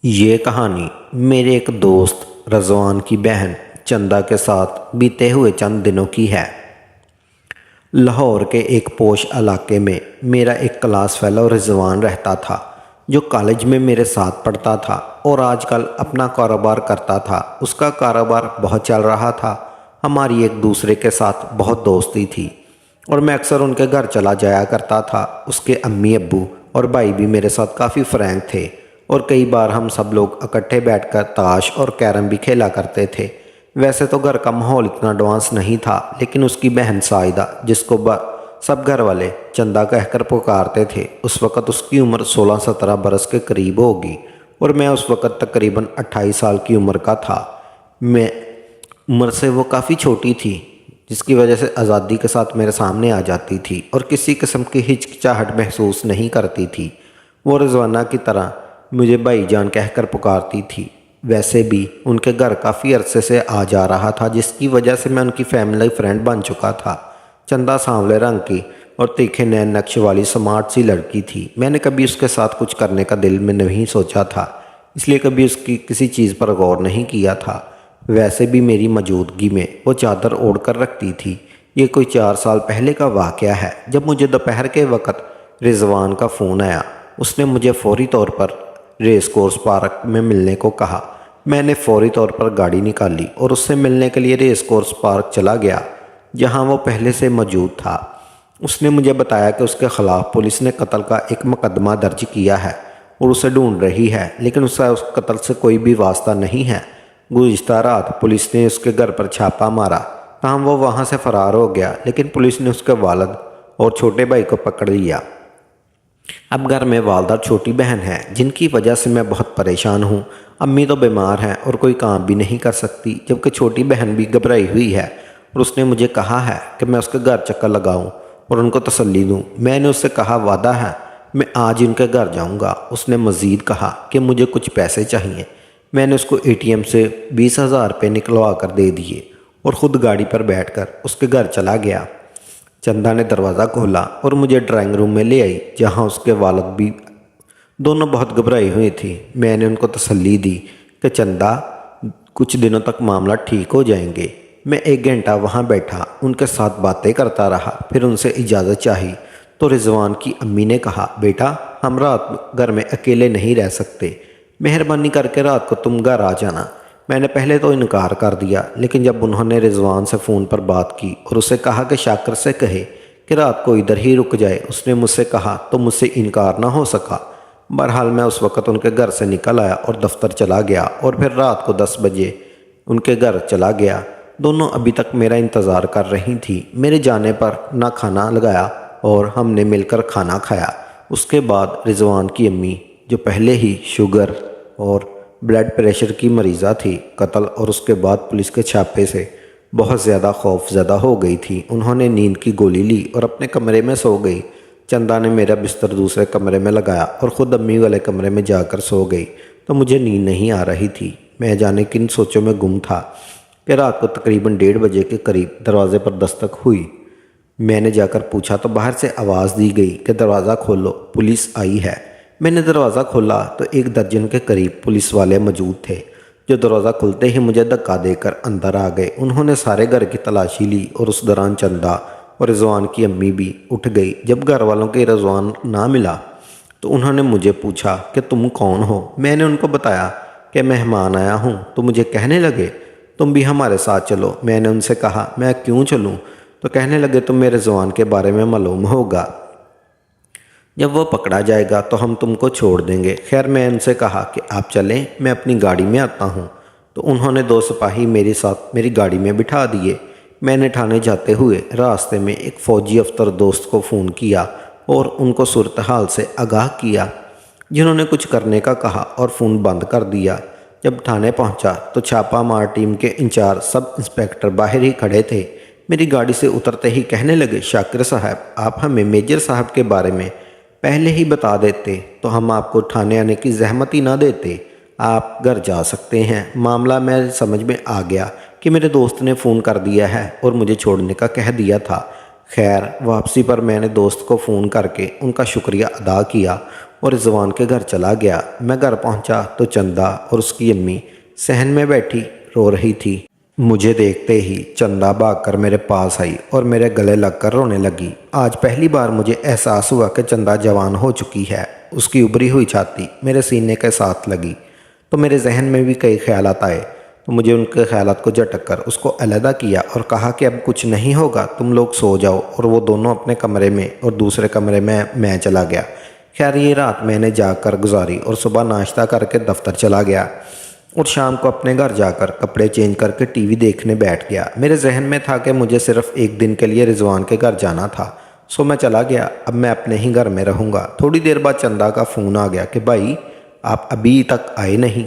یہ کہانی میرے ایک دوست رضوان کی بہن چندہ کے ساتھ بیتے ہوئے چند دنوں کی ہے۔ لاہور کے ایک پوش علاقے میں میرا ایک کلاس فیلو رضوان رہتا تھا، جو کالج میں میرے ساتھ پڑھتا تھا اور آج کل اپنا کاروبار کرتا تھا۔ اس کا کاروبار بہت چل رہا تھا، ہماری ایک دوسرے کے ساتھ بہت دوستی تھی اور میں اکثر ان کے گھر چلا جایا کرتا تھا۔ اس کے امی ابو اور بھائی بھی میرے ساتھ کافی فرینک تھے اور کئی بار ہم سب لوگ اکٹھے بیٹھ کر تاش اور کیرم بھی کھیلا کرتے تھے۔ ویسے تو گھر کا ماحول اتنا ایڈوانس نہیں تھا، لیکن اس کی بہن سائدہ، جس کو سب گھر والے چندہ کہہ کر پکارتے تھے، اس وقت اس کی عمر 16-17 برس کے قریب ہوگی اور میں اس وقت تقریباً 28 سال کی عمر کا تھا۔ میں عمر سے وہ کافی چھوٹی تھی، جس کی وجہ سے آزادی کے ساتھ میرے سامنے آ جاتی تھی اور کسی قسم کی ہچکچاہٹ محسوس نہیں کرتی تھی۔ وہ رضوانہ کی طرح مجھے بھائی جان کہہ کر پکارتی تھی۔ ویسے بھی ان کے گھر کافی عرصے سے آ جا رہا تھا، جس کی وجہ سے میں ان کی فیملی فرینڈ بن چکا تھا۔ چندہ سانولے رنگ کی اور تیکھے نین نقش والی سمارٹ سی لڑکی تھی۔ میں نے کبھی اس کے ساتھ کچھ کرنے کا دل میں نہیں سوچا تھا، اس لیے کبھی اس کی کسی چیز پر غور نہیں کیا تھا۔ ویسے بھی میری موجودگی میں وہ چادر اوڑھ کر رکھتی تھی۔ یہ کوئی 4 سال پہلے کا واقعہ ہے، جب مجھے دوپہر کے وقت رضوان کا فون آیا۔ اس نے مجھے فوری طور پر ریس کورس پارک میں ملنے کو کہا۔ میں نے فوری طور پر گاڑی نکالی اور اس سے ملنے کے لیے ریس کورس پارک چلا گیا، جہاں وہ پہلے سے موجود تھا۔ اس نے مجھے بتایا کہ اس کے خلاف پولیس نے قتل کا ایک مقدمہ درج کیا ہے اور اسے ڈھونڈ رہی ہے، لیکن اس کا اس قتل سے کوئی بھی واسطہ نہیں ہے۔ گزشتہ رات پولیس نے اس کے گھر پر چھاپا مارا، تاہم وہ وہاں سے فرار ہو گیا، لیکن پولیس نے اس کے والد اور چھوٹے بھائی کو پکڑ لیا۔ اب گھر میں والدہ اور چھوٹی بہن ہے، جن کی وجہ سے میں بہت پریشان ہوں۔ امی تو بیمار ہیں اور کوئی کام بھی نہیں کر سکتی، جبکہ چھوٹی بہن بھی گھبرائی ہوئی ہے اور اس نے مجھے کہا ہے کہ میں اس کے گھر چکر لگاؤں اور ان کو تسلی دوں۔ میں نے اس سے کہا وعدہ ہے، میں آج ان کے گھر جاؤں گا۔ اس نے مزید کہا کہ مجھے کچھ پیسے چاہیے۔ میں نے اس کو ATM سے 20,000 روپے نکلوا کر دے دیے اور خود گاڑی پر بیٹھ کر اس کے گھر چلا گیا۔ چندہ نے دروازہ کھولا اور مجھے ڈرائنگ روم میں لے آئی، جہاں اس کے والد بھی دونوں بہت گھبرائی ہوئی تھی۔ میں نے ان کو تسلی دی کہ چندہ، کچھ دنوں تک معاملہ ٹھیک ہو جائیں گے۔ میں 1 گھنٹہ وہاں بیٹھا، ان کے ساتھ باتیں کرتا رہا، پھر ان سے اجازت چاہی تو رضوان کی امی نے کہا، بیٹا ہم رات گھر میں اکیلے نہیں رہ سکتے، مہربانی کر کے رات کو تم گھر آ جانا۔ میں نے پہلے تو انکار کر دیا، لیکن جب انہوں نے رضوان سے فون پر بات کی اور اسے کہا کہ شاکر سے کہے کہ رات کو ادھر ہی رک جائے، اس نے مجھ سے کہا تو مجھ سے انکار نہ ہو سکا۔ بہرحال میں اس وقت ان کے گھر سے نکل آیا اور دفتر چلا گیا اور پھر رات کو 10 بجے ان کے گھر چلا گیا۔ دونوں ابھی تک میرا انتظار کر رہی تھی۔ میرے جانے پر نہ کھانا لگایا اور ہم نے مل کر کھانا کھایا۔ اس کے بعد رضوان کی امی، جو پہلے ہی شوگر اور بلڈ پریشر کی مریضہ تھی، قتل اور اس کے بعد پولیس کے چھاپے سے بہت زیادہ خوف زدہ ہو گئی تھی۔ انہوں نے نیند کی گولی لی اور اپنے کمرے میں سو گئی۔ چندہ نے میرا بستر دوسرے کمرے میں لگایا اور خود امی والے کمرے میں جا کر سو گئی، تو مجھے نیند نہیں آ رہی تھی۔ میں جانے کن سوچوں میں گم تھا کہ رات کو تقریباً 1:30 بجے کے قریب دروازے پر دستک ہوئی۔ میں نے جا کر پوچھا تو باہر سے آواز دی گئی کہ دروازہ کھولو، پولیس آئی ہے۔ میں نے دروازہ کھولا تو 1 درجن کے قریب پولیس والے موجود تھے، جو دروازہ کھلتے ہی مجھے دھکا دے کر اندر آ گئے۔ انہوں نے سارے گھر کی تلاشی لی اور اس دوران چندہ اور رضوان کی امی بھی اٹھ گئی۔ جب گھر والوں کے رضوان نہ ملا تو انہوں نے مجھے پوچھا کہ تم کون ہو؟ میں نے ان کو بتایا کہ مہمان آیا ہوں، تو مجھے کہنے لگے تم بھی ہمارے ساتھ چلو۔ میں نے ان سے کہا میں کیوں چلوں؟ تو کہنے لگے تمہیں رضوان کے بارے میں معلوم ہوگا، جب وہ پکڑا جائے گا تو ہم تم کو چھوڑ دیں گے۔ خیر میں ان سے کہا کہ آپ چلیں، میں اپنی گاڑی میں آتا ہوں۔ تو انہوں نے 2 سپاہی میرے ساتھ میری گاڑی میں بٹھا دیے۔ میں نے تھانے جاتے ہوئے راستے میں ایک فوجی افسر دوست کو فون کیا اور ان کو صورتحال سے آگاہ کیا، جنہوں نے کچھ کرنے کا کہا اور فون بند کر دیا۔ جب تھانے پہنچا تو چھاپا مار ٹیم کے انچارج سب انسپکٹر باہر ہی کھڑے تھے۔ میری گاڑی سے اترتے ہی کہنے لگے، شاکر صاحب آپ ہمیں میجر صاحب کے بارے میں پہلے ہی بتا دیتے تو ہم آپ کو تھانے آنے کی زحمت ہی نہ دیتے، آپ گھر جا سکتے ہیں۔ معاملہ میں سمجھ میں آ گیا کہ میرے دوست نے فون کر دیا ہے اور مجھے چھوڑنے کا کہہ دیا تھا۔ خیر واپسی پر میں نے دوست کو فون کر کے ان کا شکریہ ادا کیا اور رضوان کے گھر چلا گیا۔ میں گھر پہنچا تو چندہ اور اس کی امی صحن میں بیٹھی رو رہی تھی۔ مجھے دیکھتے ہی چندہ بھاگ کر میرے پاس آئی اور میرے گلے لگ کر رونے لگی۔ آج پہلی بار مجھے احساس ہوا کہ چندہ جوان ہو چکی ہے۔ اس کی ابری ہوئی چھاتی میرے سینے کے ساتھ لگی تو میرے ذہن میں بھی کئی خیالات آئے، تو مجھے ان کے خیالات کو جھٹک کر اس کو علیحدہ کیا اور کہا کہ اب کچھ نہیں ہوگا، تم لوگ سو جاؤ۔ اور وہ دونوں اپنے کمرے میں اور دوسرے کمرے میں چلا گیا۔ خیر یہ رات میں نے جاگ کر گزاری اور صبح ناشتہ کر کے دفتر چلا گیا اور شام کو اپنے گھر جا کر کپڑے چینج کر کے ٹی وی دیکھنے بیٹھ گیا۔ میرے ذہن میں تھا کہ مجھے صرف ایک دن کے لیے رضوان کے گھر جانا تھا، سو میں چلا گیا۔ اب میں اپنے ہی گھر میں رہوں گا۔ تھوڑی دیر بعد چندہ کا فون آ گیا کہ بھائی آپ ابھی تک آئے نہیں۔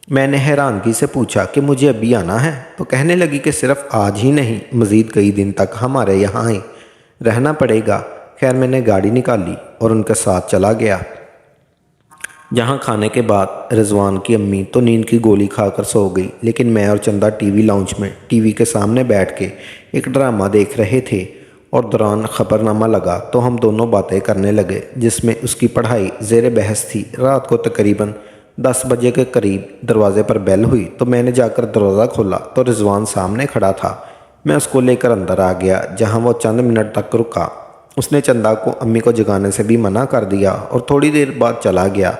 میں نے حیرانگی سے پوچھا کہ مجھے ابھی آنا ہے، تو کہنے لگی کہ صرف آج ہی نہیں، مزید کئی دن تک ہمارے یہاں ہی رہنا پڑے گا۔ خیر میں نے گاڑی نکالی اور ان کے ساتھ چلا گیا، جہاں کھانے کے بعد رضوان کی امی تو نیند کی گولی کھا کر سو گئی، لیکن میں اور چندہ ٹی وی لاؤنج میں ٹی وی کے سامنے بیٹھ کے ایک ڈرامہ دیکھ رہے تھے اور دوران خبرنامہ لگا تو ہم دونوں باتیں کرنے لگے، جس میں اس کی پڑھائی زیر بحث تھی۔ رات کو تقریباً 10 بجے کے قریب دروازے پر بیل ہوئی تو میں نے جا کر دروازہ کھولا تو رضوان سامنے کھڑا تھا۔ میں اس کو لے کر اندر آ گیا، جہاں وہ چند منٹ تک رکا۔ اس نے چندہ کو امی کو جگانے سے بھی منع کر دیا اور تھوڑی دیر بعد چلا گیا۔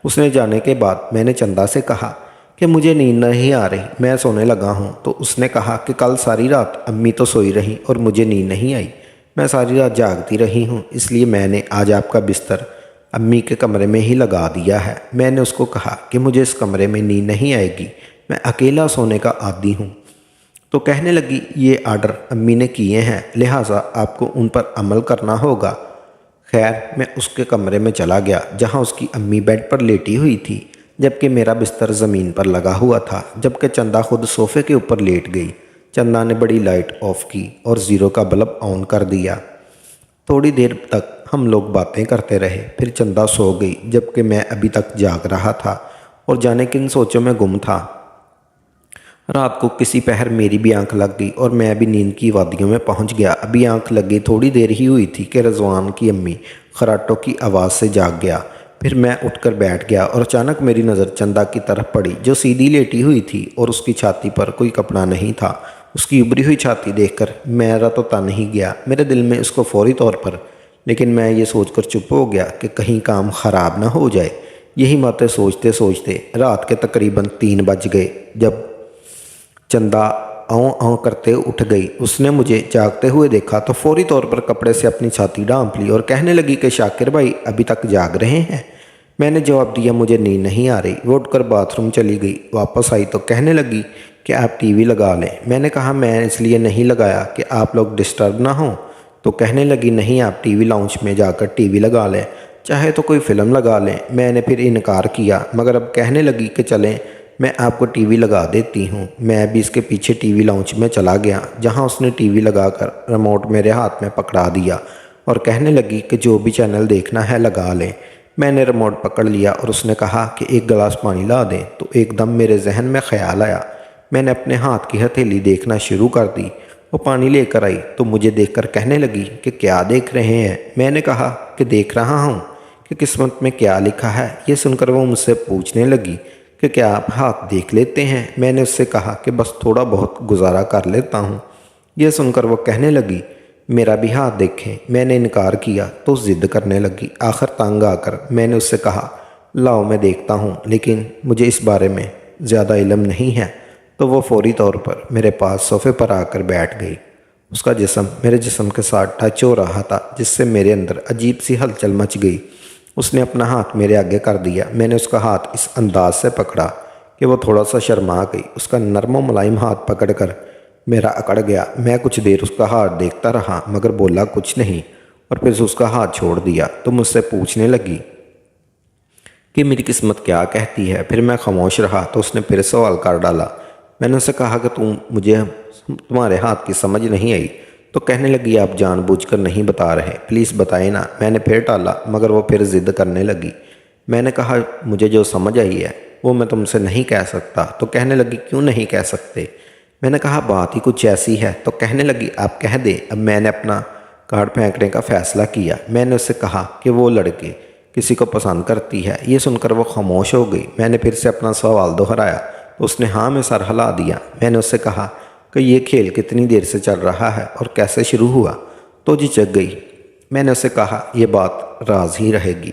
اس نے جانے کے بعد میں نے چندہ سے کہا کہ مجھے نیند نہیں آ رہی، میں سونے لگا ہوں، تو اس نے کہا کہ کل ساری رات امی تو سوئی رہیں اور مجھے نیند نہیں آئی، میں ساری رات جاگتی رہی ہوں، اس لیے میں نے آج آپ کا بستر امی کے کمرے میں ہی لگا دیا ہے۔ میں نے اس کو کہا کہ مجھے اس کمرے میں نیند نہیں آئے گی، میں اکیلا سونے کا عادی ہوں۔ تو کہنے لگی یہ آرڈر امی نے کیے ہیں، لہٰذا آپ کو ان پر عمل کرنا ہوگا۔ خیر میں اس کے کمرے میں چلا گیا، جہاں اس کی امی بیڈ پر لیٹی ہوئی تھی، جبکہ میرا بستر زمین پر لگا ہوا تھا، جبکہ چندہ خود صوفے کے اوپر لیٹ گئی۔ چندہ نے بڑی لائٹ آف کی اور زیرو کا بلب آن کر دیا۔ تھوڑی دیر تک ہم لوگ باتیں کرتے رہے، پھر چندہ سو گئی، جبکہ میں ابھی تک جاگ رہا تھا اور جانے کن سوچوں میں گم تھا۔ رات کو کسی پہر میری بھی آنکھ لگ گئی اور میں بھی نیند کی وادیوں میں پہنچ گیا۔ ابھی آنکھ لگی تھوڑی دیر ہی ہوئی تھی کہ رضوان کی امی خراٹوں کی آواز سے جاگ گیا۔ پھر میں اٹھ کر بیٹھ گیا اور اچانک میری نظر چندہ کی طرف پڑی، جو سیدھی لیٹی ہوئی تھی اور اس کی چھاتی پر کوئی کپڑا نہیں تھا۔ اس کی ابری ہوئی چھاتی دیکھ کر میرا تو تن ہی گیا، میرے دل میں اس کو فوری طور پر، لیکن میں یہ سوچ کر چپ ہو گیا کہ کہیں کام خراب نہ ہو جائے۔ یہی باتیں سوچتے سوچتے رات کے تقریباً 3 بج گئے، جب چندہ آؤں آؤں کرتے اٹھ گئی۔ اس نے مجھے جاگتے ہوئے دیکھا تو فوری طور پر کپڑے سے اپنی چھاتی ڈھانپ لی اور کہنے لگی کہ شاکر بھائی ابھی تک جاگ رہے ہیں؟ میں نے جواب دیا مجھے نیند نہیں آ رہی۔ وہ اٹھ کر باتھ روم چلی گئی، واپس آئی تو کہنے لگی کہ آپ ٹی وی لگا لیں۔ میں نے کہا میں اس لیے نہیں لگایا کہ آپ لوگ ڈسٹرب نہ ہوں، تو کہنے لگی نہیں آپ ٹی وی لاؤنج میں جا کر ٹی وی لگا لیں، چاہے تو کوئی فلم لگا لیں۔ میں نے پھر انکار کیا، مگر اب کہنے لگی کہ چلیں میں آپ کو ٹی وی لگا دیتی ہوں۔ میں بھی اس کے پیچھے ٹی وی لاؤنج میں چلا گیا، جہاں اس نے ٹی وی لگا کر ریموٹ میرے ہاتھ میں پکڑا دیا اور کہنے لگی کہ جو بھی چینل دیکھنا ہے لگا لیں۔ میں نے ریموٹ پکڑ لیا اور اس نے کہا کہ ایک گلاس پانی لا دیں، تو ایک دم میرے ذہن میں خیال آیا۔ میں نے اپنے ہاتھ کی ہتھیلی دیکھنا شروع کر دی۔ وہ پانی لے کر آئی تو مجھے دیکھ کر کہنے لگی کہ کیا دیکھ رہے ہیں؟ میں نے کہا کہ دیکھ رہا ہوں کہ قسمت میں کیا لکھا ہے۔ یہ سن کر وہ مجھ سے پوچھنے لگی کہ کیا آپ ہاتھ دیکھ لیتے ہیں؟ میں نے اس سے کہا کہ بس تھوڑا بہت گزارا کر لیتا ہوں۔ یہ سن کر وہ کہنے لگی میرا بھی ہاتھ دیکھیں۔ میں نے انکار کیا تو ضد کرنے لگی۔ آخر تنگ آ کر میں نے اس سے کہا لاؤ میں دیکھتا ہوں، لیکن مجھے اس بارے میں زیادہ علم نہیں ہے۔ تو وہ فوری طور پر میرے پاس صوفے پر آ کر بیٹھ گئی۔ اس کا جسم میرے جسم کے ساتھ ٹچ ہو رہا تھا، جس سے میرے اندر عجیب سی ہلچل مچ گئی۔ اس نے اپنا ہاتھ میرے آگے کر دیا۔ میں نے اس کا ہاتھ اس انداز سے پکڑا کہ وہ تھوڑا سا شرما گئی۔ اس کا نرم و ملائم ہاتھ پکڑ کر میرا اکڑ گیا۔ میں کچھ دیر اس کا ہاتھ دیکھتا رہا مگر بولا کچھ نہیں، اور پھر اس کا ہاتھ چھوڑ دیا تو مجھ سے پوچھنے لگی کہ میری قسمت کیا کہتی ہے۔ پھر میں خاموش رہا تو اس نے پھر سوال کر ڈالا۔ میں نے اسے کہا کہ مجھے تمہارے ہاتھ کی سمجھ نہیں آئی۔ تو کہنے لگی آپ جان بوجھ کر نہیں بتا رہے، پلیز بتائیں نا۔ میں نے پھر ٹالا مگر وہ پھر ضد کرنے لگی۔ میں نے کہا مجھے جو سمجھ آئی ہے وہ میں تم سے نہیں کہہ سکتا۔ تو کہنے لگی کیوں نہیں کہہ سکتے؟ میں نے کہا بات ہی کچھ ایسی ہے۔ تو کہنے لگی آپ کہہ دیں۔ اب میں نے اپنا کارڈ پھینکنے کا فیصلہ کیا۔ میں نے اس سے کہا کہ وہ لڑکے کسی کو پسند کرتی ہے۔ یہ سن کر وہ خاموش ہو گئی۔ میں نے پھر سے اپنا سوال دہرایا تو اس نے ہاں میں سر ہلا دیا۔ میں نے اس سے کہا کہ یہ کھیل کتنی دیر سے چل رہا ہے اور کیسے شروع ہوا؟ تو جھچک گئی۔ میں نے اسے کہا یہ بات راز ہی رہے گی۔